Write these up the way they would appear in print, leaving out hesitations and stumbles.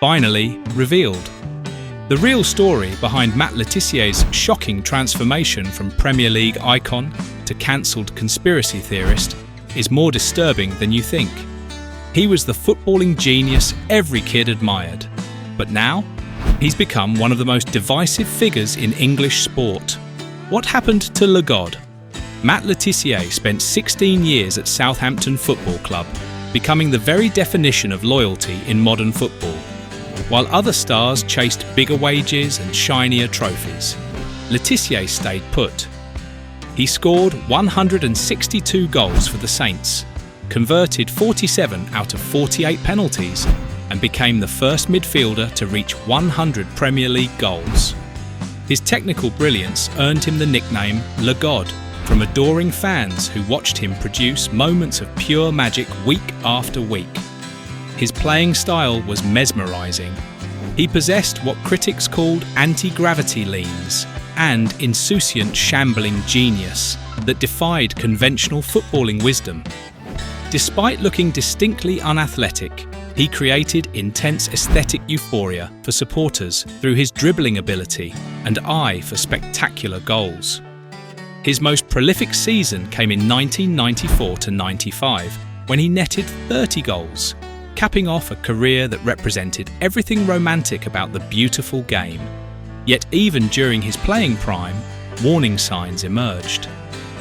finally revealed. The real story behind Matt Le Tissier's shocking transformation from Premier League icon to cancelled conspiracy theorist is more disturbing than you think. He was the footballing genius every kid admired, but now he's become one of the most divisive figures in English sport. What happened to Lagod? Matt Le Tissier spent 16 years at Southampton Football Club, becoming the very definition of loyalty in modern football. While other stars chased bigger wages and shinier trophies, Le Tissier stayed put. He scored 162 goals for the Saints, converted 47 out of 48 penalties, and became the first midfielder to reach 100 Premier League goals. His technical brilliance earned him the nickname Lagod from adoring fans who watched him produce moments of pure magic week after week. His playing style was mesmerising. He possessed what critics called anti-gravity leans and insouciant shambling genius that defied conventional footballing wisdom. Despite looking distinctly unathletic, he created intense aesthetic euphoria for supporters through his dribbling ability and eye for spectacular goals. His most prolific season came in 1994-95, when he netted 30 goals, capping off a career that represented everything romantic about the beautiful game. Yet even during his playing prime, warning signs emerged.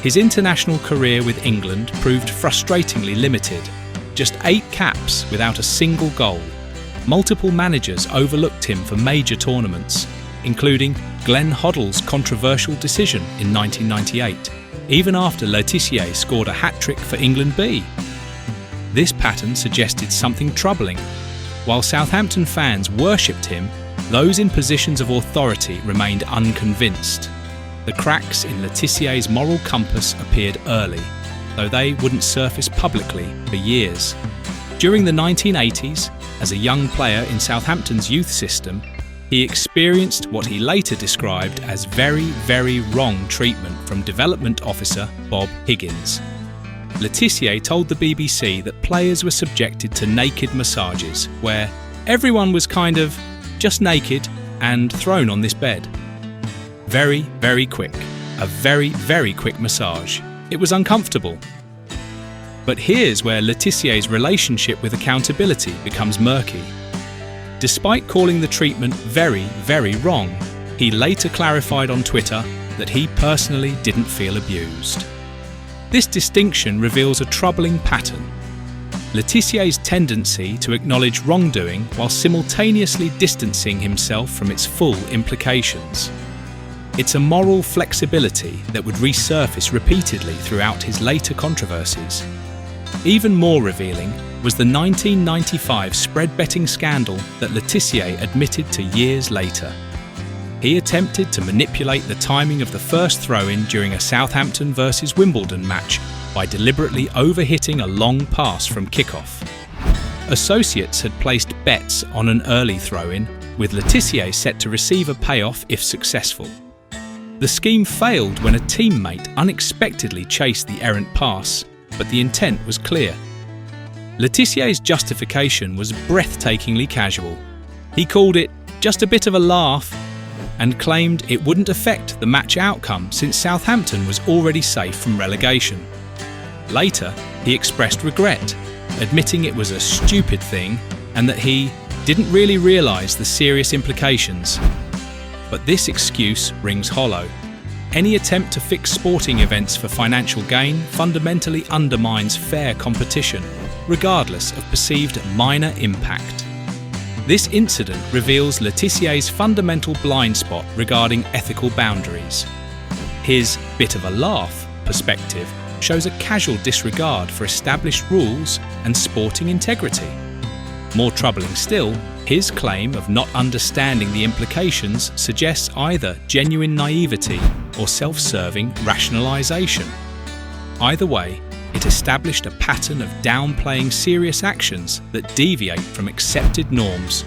His international career with England proved frustratingly limited. Just 8 caps without a single goal. Multiple managers overlooked him for major tournaments, including Glenn Hoddle's controversial decision in 1998, even after Le Tissier scored a hat-trick for England B. This pattern suggested something troubling. While Southampton fans worshipped him, those in positions of authority remained unconvinced. The cracks in Le Tissier's moral compass appeared early, though they wouldn't surface publicly for years. During the 1980s, as a young player in Southampton's youth system, he experienced what he later described as very, very wrong treatment from development officer Bob Higgins. Le Tissier told the BBC that players were subjected to naked massages, where everyone was kind of just naked and thrown on this bed. Very, very quick. A very, very quick massage. It was uncomfortable. But here's where Le Tissier's relationship with accountability becomes murky. Despite calling the treatment very, very wrong, he later clarified on Twitter that he personally didn't feel abused. This distinction reveals a troubling pattern. Le Tissier's tendency to acknowledge wrongdoing while simultaneously distancing himself from its full implications. It's a moral flexibility that would resurface repeatedly throughout his later controversies. Even more revealing was the 1995 spread betting scandal that Le Tissier admitted to years later. He attempted to manipulate the timing of the first throw-in during a Southampton versus Wimbledon match by deliberately overhitting a long pass from kickoff. Associates had placed bets on an early throw-in, with Le Tissier set to receive a payoff if successful. The scheme failed when a teammate unexpectedly chased the errant pass, but the intent was clear. Le Tissier's justification was breathtakingly casual. He called it just a bit of a laugh and claimed it wouldn't affect the match outcome since Southampton was already safe from relegation. Later, he expressed regret, admitting it was a stupid thing and that he didn't really realise the serious implications. But this excuse rings hollow. Any attempt to fix sporting events for financial gain fundamentally undermines fair competition, regardless of perceived minor impact. This incident reveals Le Tissier's fundamental blind spot regarding ethical boundaries. His bit of a laugh perspective shows a casual disregard for established rules and sporting integrity. More troubling still, his claim of not understanding the implications suggests either genuine naivety or self-serving rationalisation. Either way, it established a pattern of downplaying serious actions that deviate from accepted norms.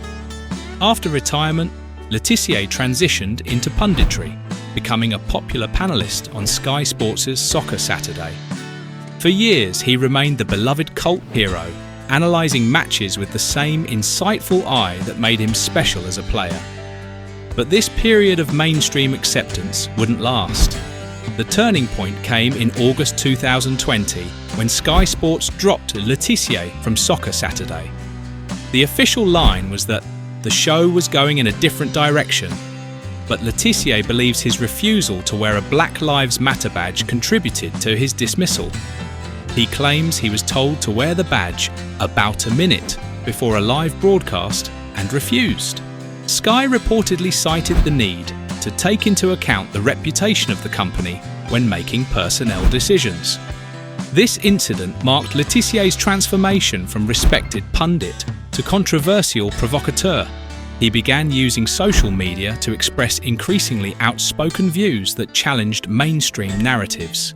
After retirement, Le Tissier transitioned into punditry, becoming a popular panellist on Sky Sports' Soccer Saturday. For years, he remained the beloved cult hero, analysing matches with the same insightful eye that made him special as a player. But this period of mainstream acceptance wouldn't last. The turning point came in August 2020 when Sky Sports dropped Le Tissier from Soccer Saturday. The official line was that the show was going in a different direction, but Le Tissier believes his refusal to wear a Black Lives Matter badge contributed to his dismissal. He claims he was told to wear the badge about a minute before a live broadcast and refused. Sky reportedly cited the need to take into account the reputation of the company when making personnel decisions. This incident marked Le Tissier's transformation from respected pundit to controversial provocateur. He began using social media to express increasingly outspoken views that challenged mainstream narratives.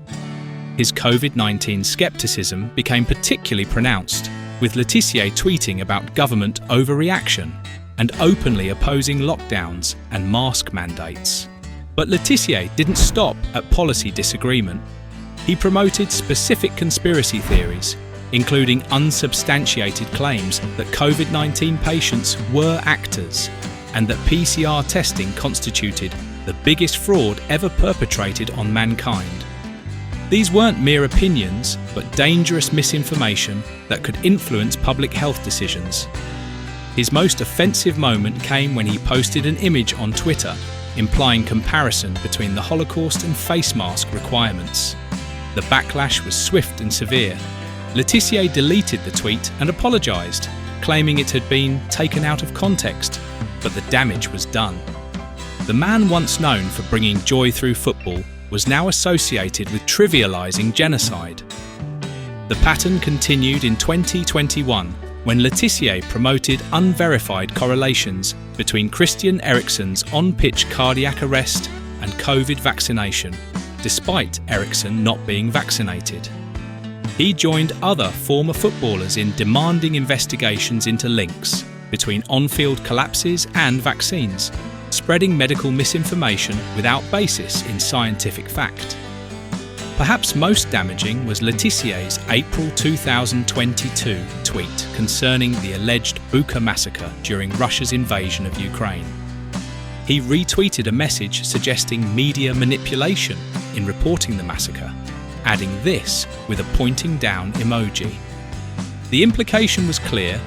His COVID-19 skepticism became particularly pronounced, with Le Tissier tweeting about government overreaction and openly opposing lockdowns and mask mandates. But Le Tissier didn't stop at policy disagreement. He promoted specific conspiracy theories, including unsubstantiated claims that COVID-19 patients were actors and that PCR testing constituted the biggest fraud ever perpetrated on mankind. These weren't mere opinions, but dangerous misinformation that could influence public health decisions. His most offensive moment came when he posted an image on Twitter implying comparison between the Holocaust and face mask requirements. The backlash was swift and severe. Le Tissier deleted the tweet and apologised, claiming it had been taken out of context, but the damage was done. The man once known for bringing joy through football was now associated with trivialising genocide. The pattern continued in 2021 when Le Tissier promoted unverified correlations between Christian Eriksen's on-pitch cardiac arrest and COVID vaccination, despite Eriksen not being vaccinated. He joined other former footballers in demanding investigations into links between on-field collapses and vaccines, spreading medical misinformation without basis in scientific fact. Perhaps most damaging was Le Tissier's April 2022 tweet concerning the alleged Bucha massacre during Russia's invasion of Ukraine. He retweeted a message suggesting media manipulation in reporting the massacre, adding this with a pointing down emoji. The implication was clear.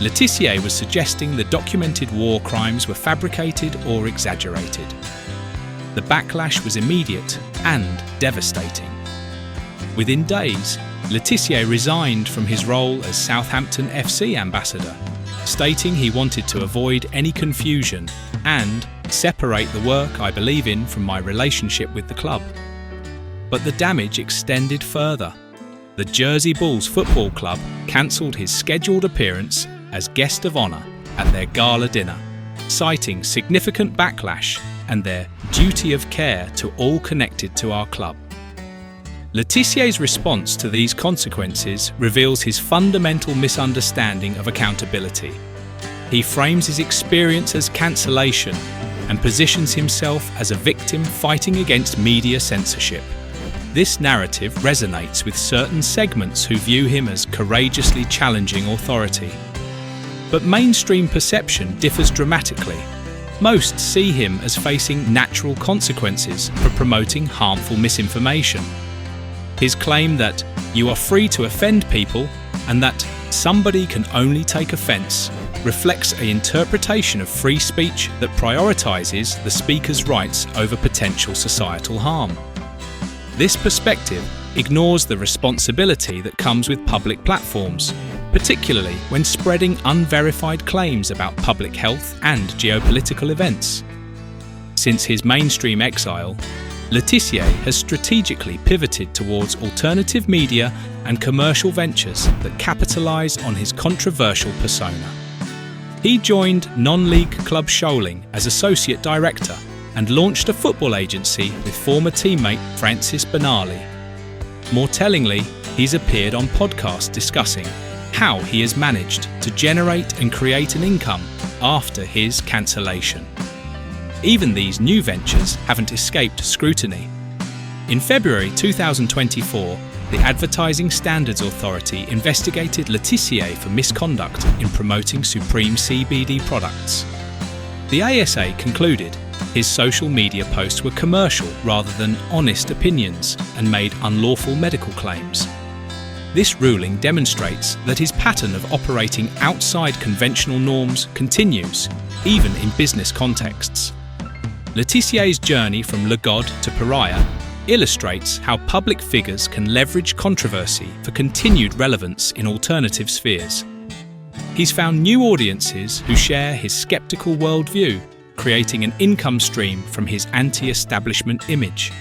Le Tissier was suggesting the documented war crimes were fabricated or exaggerated. The backlash was immediate and devastating. Within days, Le Tissier resigned from his role as Southampton FC ambassador, stating he wanted to avoid any confusion and separate the work I believe in from my relationship with the club. But the damage extended further. The Jersey Bulls Football Club cancelled his scheduled appearance as guest of honour at their gala dinner, citing significant backlash and their duty of care to all connected to our club. Le Tissier's response to these consequences reveals his fundamental misunderstanding of accountability. He frames his experience as cancellation and positions himself as a victim fighting against media censorship. This narrative resonates with certain segments who view him as courageously challenging authority. But mainstream perception differs dramatically. Most see him as facing natural consequences for promoting harmful misinformation. His claim that you are free to offend people and that somebody can only take offence reflects an interpretation of free speech that prioritises the speaker's rights over potential societal harm. This perspective ignores the responsibility that comes with public platforms, particularly when spreading unverified claims about public health and geopolitical events. Since his mainstream exile, Le Tissier has strategically pivoted towards alternative media and commercial ventures that capitalise on his controversial persona. He joined non-league club Sholing as associate director and launched a football agency with former teammate Francis Benali. More tellingly, he's appeared on podcasts discussing how he has managed to generate and create an income after his cancellation. Even these new ventures haven't escaped scrutiny. In February 2024, the Advertising Standards Authority investigated Le Tissier for misconduct in promoting Supreme CBD products. The ASA concluded his social media posts were commercial rather than honest opinions and made unlawful medical claims. This ruling demonstrates that his pattern of operating outside conventional norms continues, even in business contexts. Le Tissier's journey from Lagod to pariah illustrates how public figures can leverage controversy for continued relevance in alternative spheres. He's found new audiences who share his skeptical worldview, creating an income stream from his anti-establishment image.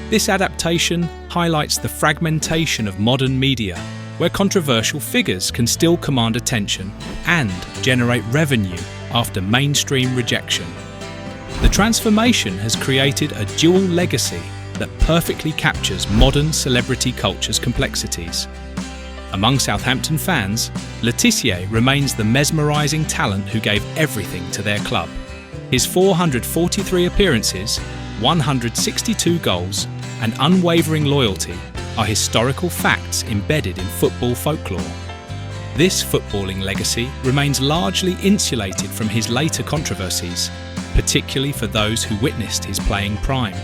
This adaptation highlights the fragmentation of modern media, where controversial figures can still command attention and generate revenue after mainstream rejection. The transformation has created a dual legacy that perfectly captures modern celebrity culture's complexities. Among Southampton fans, Le Tissier remains the mesmerising talent who gave everything to their club. His 443 appearances, 162 goals, and unwavering loyalty are historical facts embedded in football folklore. This footballing legacy remains largely insulated from his later controversies, particularly for those who witnessed his playing prime.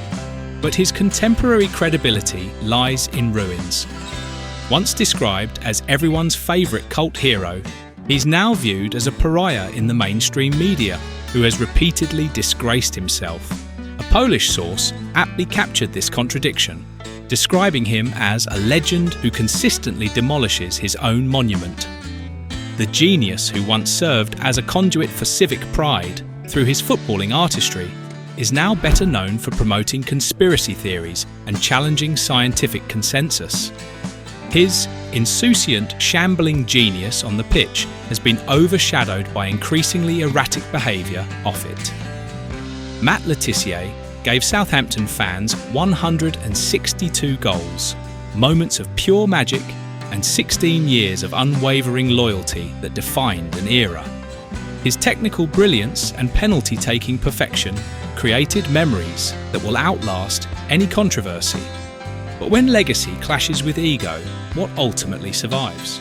But his contemporary credibility lies in ruins. Once described as everyone's favourite cult hero, he's now viewed as a pariah in the mainstream media who has repeatedly disgraced himself. A Polish source aptly captured this contradiction, describing him as a legend who consistently demolishes his own monument. The genius who once served as a conduit for civic pride through his footballing artistry is now better known for promoting conspiracy theories and challenging scientific consensus. His insouciant, shambling genius on the pitch has been overshadowed by increasingly erratic behaviour off it. Matt Le Tissier gave Southampton fans 162 goals, moments of pure magic, and 16 years of unwavering loyalty that defined an era. His technical brilliance and penalty-taking perfection created memories that will outlast any controversy. But when legacy clashes with ego, what ultimately survives?